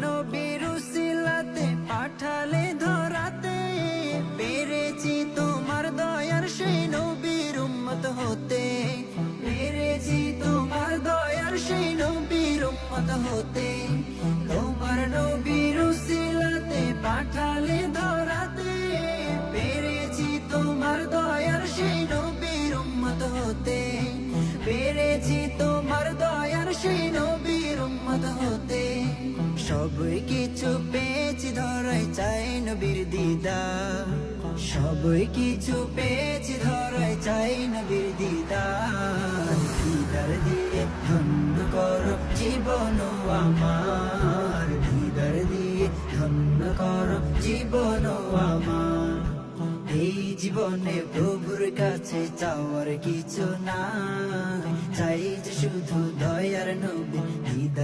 নবীর উসিলাতে পাঠালে ধরাতে, পেরেছি তোমার দয়ার সেই নবীর উম্মত হতে, পেরেছি তোমার দয়ার সেই নবীর উম্মত হতে। তোমার নবীর উসিলাতে পাঠালে ধরাতে, পেরেছি তোমার দয়ার সেই নবীর উম্মত হতে, পেরেছি তোমার দয়ার সেই নবীর উম্মত হতে। সব কিছু পেয়েছি ধরাই চাই নবীর দিদার, সব কিছু পেয়েছি ধরাই চাই নবীর দিদার। দিদার দিয়ে ধন্য করো জীবন আমার, দিদার দিয়ে ধন্য করো জীবন আমার। এই জীবনে প্রভুর কাছে চাওয়ার কিছু না, চাই যে শুধু দয়ার নবীর দিদার।